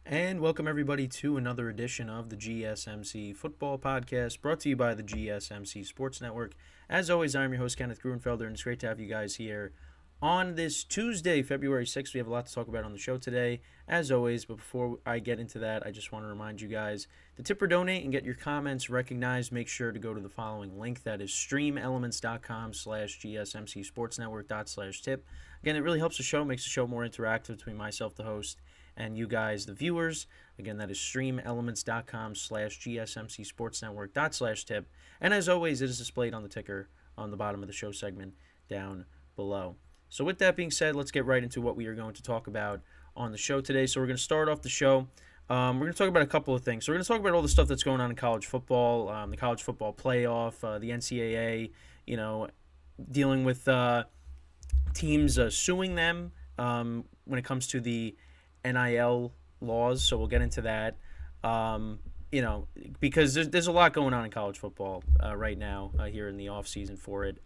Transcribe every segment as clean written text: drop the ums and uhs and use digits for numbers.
And welcome everybody to another edition of the GSMC Football Podcast, brought to you by the GSMC Sports Network. As always, I'm your host, Kenneth Gruenfelder, and it's great to have you guys here on this Tuesday, February 6th. We have a lot to talk about on the show today, as always. But before I get into that, I just want to remind you guys to tip or donate and get your comments recognized. Make sure to go to the following link. That is streamelements.com/gsmcsportsnetwork./tip. Again, it really helps the show, makes the show more interactive between myself, the host, and you guys, the viewers. Again, that is streamelements.com/gsmcsportsnetwork./tip. And as always, it is displayed on the ticker on the bottom of the show segment down below. So with that being said, let's get right into what we are going to talk about on the show today. So we're going to start off the show. We're going to talk about a couple of things. So we're going to talk about all the stuff that's going on in college football, the college football playoff, the NCAA, dealing with teams suing them when it comes to the NIL laws. So we'll get into that. Because there's a lot going on in college football right now here in the off season for it.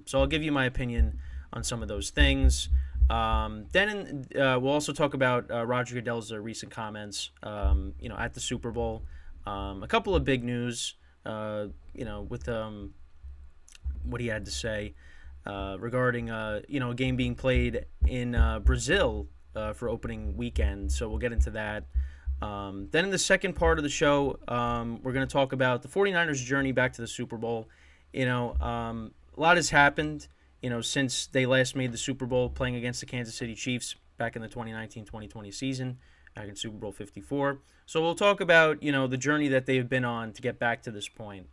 So I'll give you my opinion on some of those things. Then we'll also talk about Roger Goodell's recent comments, at the Super Bowl. A couple of big news, with what he had to say regarding, a game being played in Brazil for opening weekend. So we'll get into that. Then in the second part of the show, we're going to talk about the 49ers' journey back to the Super Bowl. A lot has happened, since they last made the Super Bowl playing against the Kansas City Chiefs back in the 2019-2020 season, back in Super Bowl 54. So we'll talk about, the journey that they've been on to get back to this point.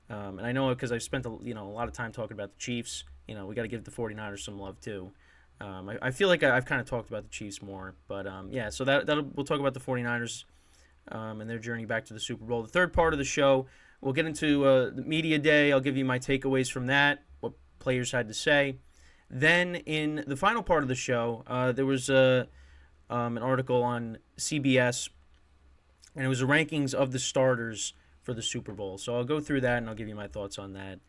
And I know because I've spent, a lot of time talking about the Chiefs, we got to give the 49ers some love too. I feel like I've kind of talked about the Chiefs more, but so we'll talk about the 49ers and their journey back to the Super Bowl. The third part of the show, we'll get into the media day. I'll give you my takeaways from that, what players had to say. Then in the final part of the show, there was an article on CBS, and it was the rankings of the starters for the Super Bowl. So I'll go through that, and I'll give you my thoughts on that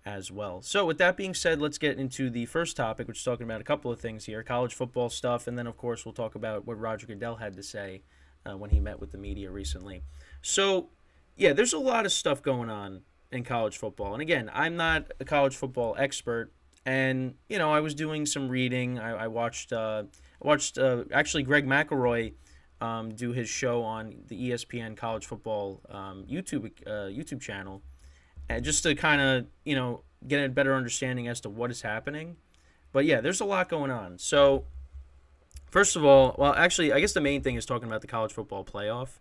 as well. So with that being said, let's get into the first topic, which is talking about a couple of things here, college football stuff, and then of course we'll talk about what Roger Goodell had to say when he met with the media recently. So yeah, there's a lot of stuff going on in college football, and again, I'm not a college football expert, and I was doing some reading. I watched actually Greg McElroy do his show on the ESPN college football YouTube channel, and just to kind of, get a better understanding as to what is happening. But yeah, there's a lot going on. So first of all, well, actually, I guess the main thing is talking about the college football playoff.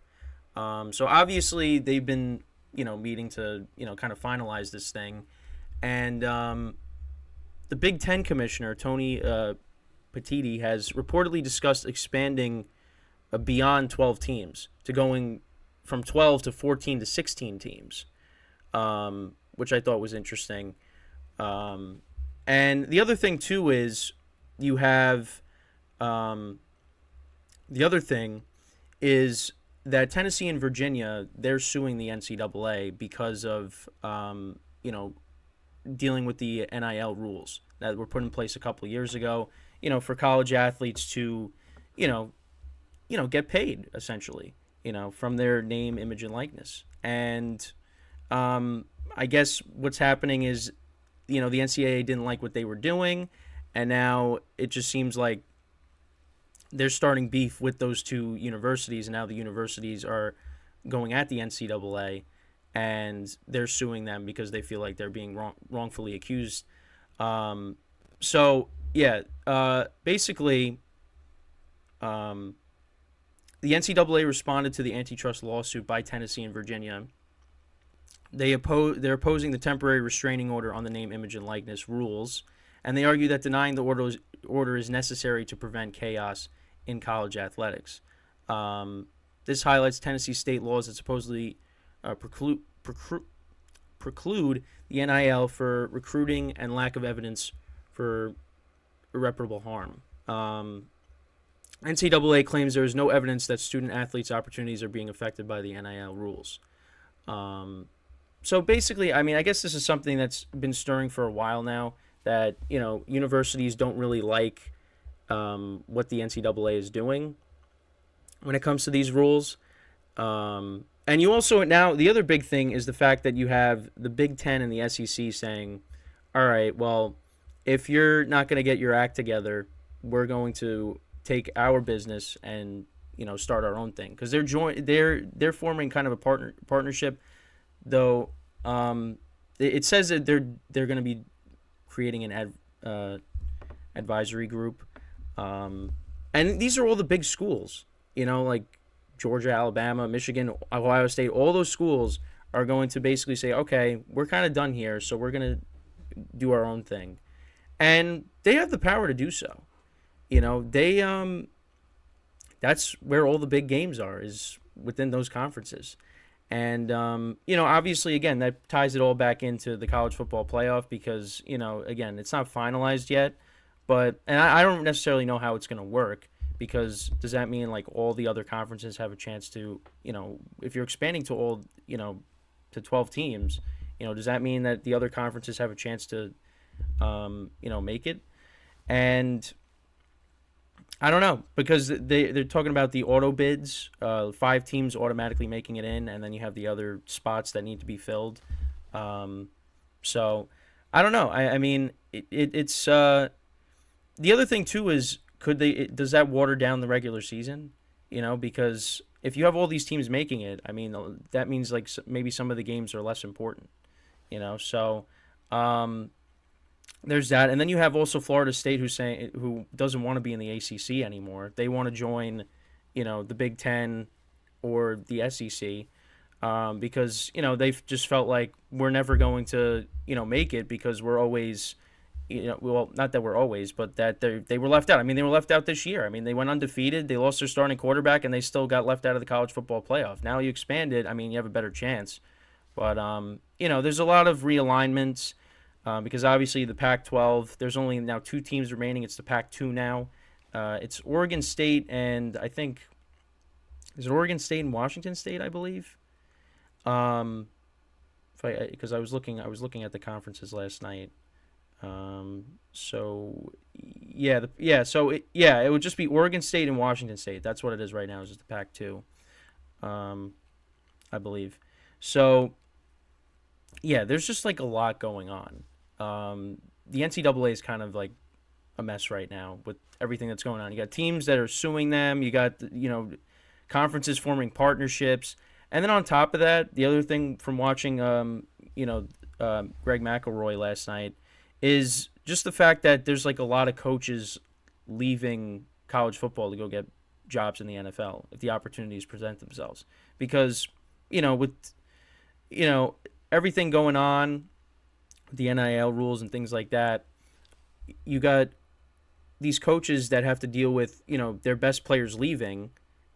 So obviously they've been, meeting to, kind of finalize this thing. And the Big Ten commissioner, Tony Petitti, has reportedly discussed expanding beyond 12 teams to going from 12 to 14 to 16 teams. Which I thought was interesting. And the other thing, too, is you have the other thing is that Tennessee and Virginia, they're suing the NCAA because of, dealing with the NIL rules that were put in place a couple of years ago, for college athletes to, get paid, essentially, from their name, image, and likeness. And I guess what's happening is, the NCAA didn't like what they were doing, and now it just seems like they're starting beef with those two universities, and now the universities are going at the NCAA, and they're suing them because they feel like they're being wrongfully accused. Basically, the NCAA responded to the antitrust lawsuit by Tennessee and Virginia. They're opposing the temporary restraining order on the name, image, and likeness rules, and they argue that denying the order is necessary to prevent chaos in college athletics. This highlights Tennessee state laws that supposedly preclude the NIL for recruiting and lack of evidence for irreparable harm. NCAA claims there is no evidence that student athletes' opportunities are being affected by the NIL rules. So basically, I guess this is something that's been stirring for a while now, that, universities don't really like what the NCAA is doing. when it comes to these rules. And you also now the other big thing is the fact that you have the Big Ten and the SEC saying, "All right, well, if you're not going to get your act together, we're going to take our business and start our own thing," because they're forming kind of a partnership, though. It says that they're going to be creating an advisory group, and these are all the big schools, like Georgia, Alabama, Michigan, Ohio State. All those schools are going to basically say, okay, we're kind of done here, so we're going to do our own thing, and they have the power to do so. That's where all the big games are, is within those conferences. And, obviously, again, that ties it all back into the college football playoff because, again, it's not finalized yet. And I don't necessarily know how it's going to work because does that mean, like, all the other conferences have a chance to, if you're expanding to all, to 12 teams, does that mean that the other conferences have a chance to, make it? And I don't know because they're talking about the auto bids, 5 teams automatically making it in, and then you have the other spots that need to be filled. So I don't know. I mean, it's the other thing too is does that water down the regular season? Because if you have all these teams making it, I mean that means like maybe some of the games are less important. So. There's that, and then you have also Florida State who doesn't want to be in the ACC anymore. They want to join, the Big Ten or the SEC, because they've just felt like we're never going to make it because we're always, well, not that we're always, but that they were left out. I mean, they were left out this year. I mean, they went undefeated. They lost their starting quarterback, and they still got left out of the college football playoff. Now you expand it. I mean, you have a better chance, but there's a lot of realignments. Because obviously the Pac-12, there's only now 2 teams remaining. It's the Pac-2 now. It's Oregon State and I think is it Oregon State and Washington State, I believe. Because I was looking at the conferences last night. So it would just be Oregon State and Washington State. That's what it is right now. Is just the Pac-2, I believe. So yeah, there's just like a lot going on. The NCAA is kind of like a mess right now with everything that's going on. You got teams that are suing them. You got conferences forming partnerships, and then on top of that, the other thing from watching Greg McElroy last night is just the fact that there's like a lot of coaches leaving college football to go get jobs in the NFL if the opportunities present themselves because with everything going on, the NIL rules and things like that, you got these coaches that have to deal with, their best players leaving,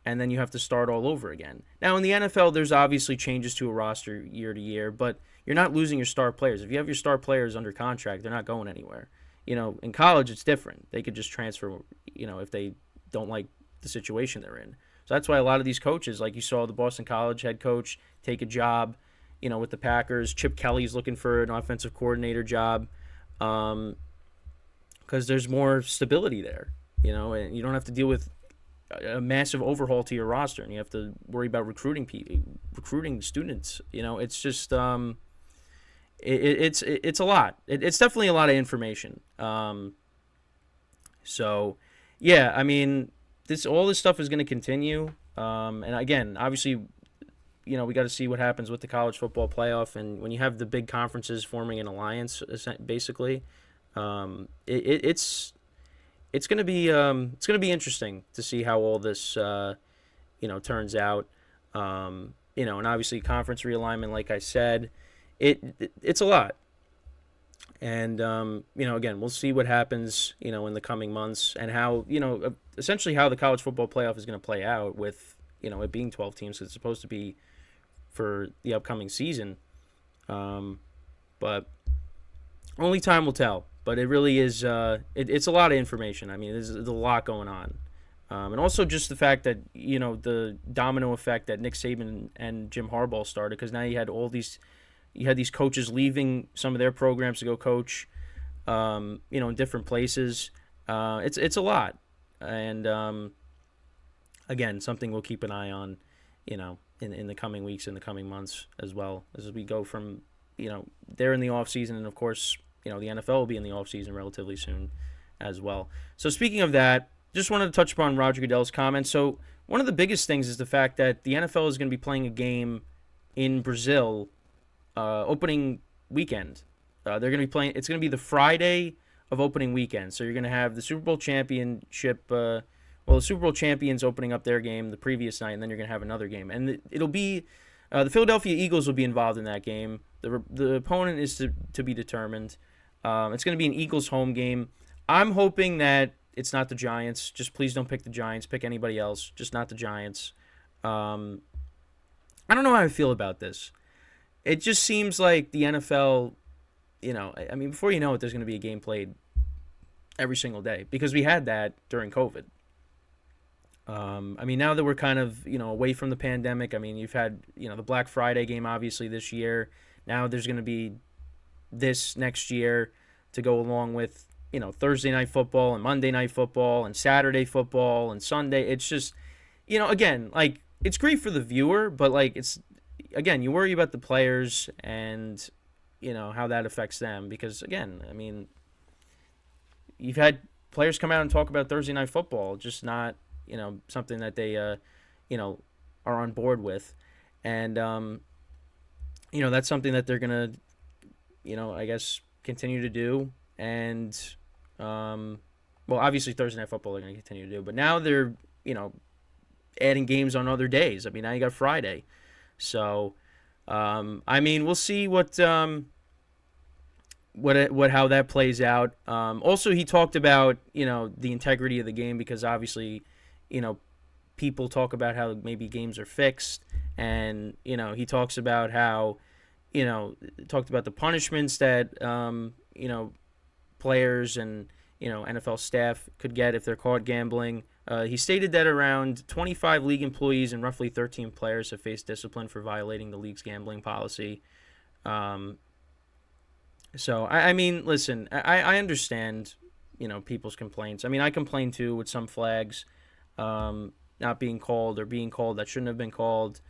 and then you have to start all over again. Now, in the NFL, there's obviously changes to a roster year to year, but you're not losing your star players. If you have your star players under contract, they're not going anywhere. In college, it's different. They could just transfer, if they don't like the situation they're in. So that's why a lot of these coaches, like you saw the Boston College head coach take a job, with the Packers. Chip Kelly's looking for an offensive coordinator job because there's more stability there, and you don't have to deal with a massive overhaul to your roster, and you have to worry about recruiting students. It's just it's a lot. It's definitely a lot of information. So yeah, I mean, all this stuff is going to continue, and again, obviously. We got to see what happens with the college football playoff, and when you have the big conferences forming an alliance, basically, it's going to be interesting to see how all this turns out. And obviously conference realignment, like I said, it's a lot, and again, we'll see what happens in the coming months and how essentially how the college football playoff is going to play out with it being 12 teams. It's supposed to be for the upcoming season, but only time will tell. But it really is it's a lot of information. I mean, there's a lot going on, and also just the fact that the domino effect that Nick Saban and Jim Harbaugh started, because now you had these coaches leaving some of their programs to go coach in different places. It's a lot, and again, something we'll keep an eye on, in the coming weeks, in the coming months as well, as we go from, they're in the off season, and of course, the NFL will be in the off season relatively soon as well. So speaking of that, just wanted to touch upon Roger Goodell's comments. So one of the biggest things is the fact that the NFL is going to be playing a game in Brazil opening weekend. They're going to be playing. It's going to be the Friday of opening weekend. So you're going to have the Super Bowl championship. The Super Bowl champions opening up their game the previous night, and then you're going to have another game. And it'll be the Philadelphia Eagles will be involved in that game. The opponent is to be determined. It's going to be an Eagles home game. I'm hoping that it's not the Giants. Just please don't pick the Giants. Pick anybody else. Just not the Giants. I don't know how I feel about this. It just seems like the NFL, before you know it, there's going to be a game played every single day because we had that during COVID. Now that we're kind of, away from the pandemic, you've had, the Black Friday game obviously this year. Now there's going to be this next year to go along with, Thursday night football and Monday night football and Saturday football and Sunday. It's just, again, like, it's great for the viewer, but, like, it's, again, you worry about the players and, how that affects them because, again, you've had players come out and talk about Thursday night football, just not, something that they, are on board with. And, that's something that they're going to, I guess, continue to do. And, obviously Thursday night football they're going to continue to do. But now they're, adding games on other days. Now you got Friday. So, we'll see what how that plays out. Also, he talked about, the integrity of the game because obviously, people talk about how maybe games are fixed. And, he talks about how, talked about the punishments that, players and, NFL staff could get if they're caught gambling. He stated that around 25 league employees and roughly 13 players have faced discipline for violating the league's gambling policy. So, listen, I understand, people's complaints. I complain too with some flags not being called or being called that shouldn't have been called.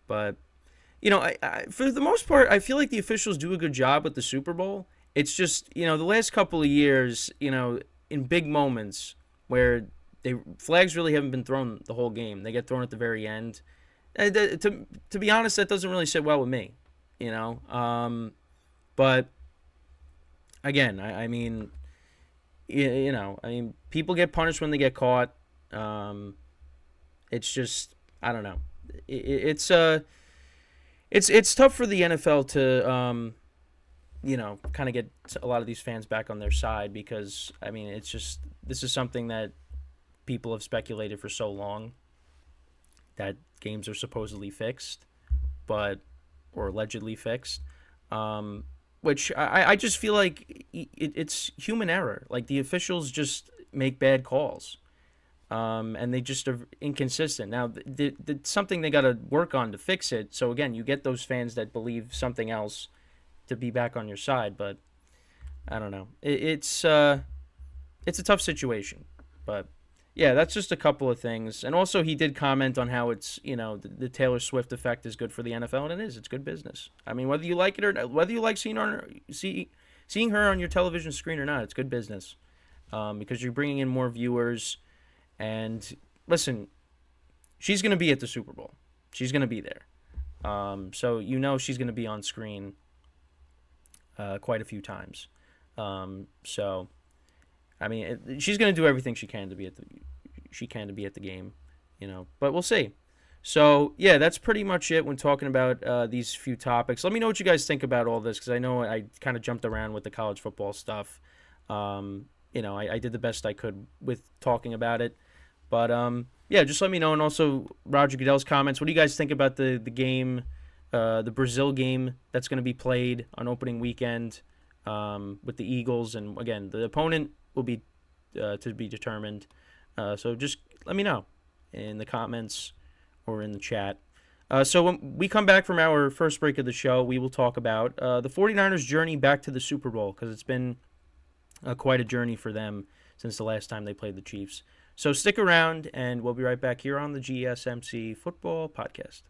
But, I for the most part, I feel like the officials do a good job with the Super Bowl. It's just, the last couple of years, in big moments where flags really haven't been thrown the whole game. They get thrown at the very end. To be honest, that doesn't really sit well with me, But again, people get punished when they get caught. It's just, I don't know. It's tough for the NFL to kind of get a lot of these fans back on their side because it's just, this is something that people have speculated for so long that games are supposedly fixed, or allegedly fixed, which I just feel like it's human error. Like the officials just make bad calls, and they just are inconsistent. Now, it's something they got to work on to fix it. So again, you get those fans that believe something else to be back on your side, but I don't know. It's a tough situation, but yeah, that's just a couple of things. And also, he did comment on how it's, the Taylor Swift effect is good for the NFL, and it is. It's good business. Whether you like it or not, whether you like seeing her on your television screen or not, it's good business because you're bringing in more viewers. And listen, she's going to be at the Super Bowl. She's going to be there. So she's going to be on screen quite a few times. She's going to do everything she can to be at the game, But we'll see. So yeah, that's pretty much it when talking about these few topics. Let me know what you guys think about all this because I know I kind of jumped around with the college football stuff. I did the best I could with talking about it, but yeah, just let me know. And also Roger Goodell's comments. What do you guys think about the game, the Brazil game that's going to be played on opening weekend with the Eagles? And again, the opponent will be to be determined. So just let me know in the comments or in the chat. So when we come back from our first break of the show, we will talk about the 49ers' journey back to the Super Bowl because it's been quite a journey for them since the last time they played the Chiefs. So stick around, and we'll be right back here on the GSMC Football Podcast.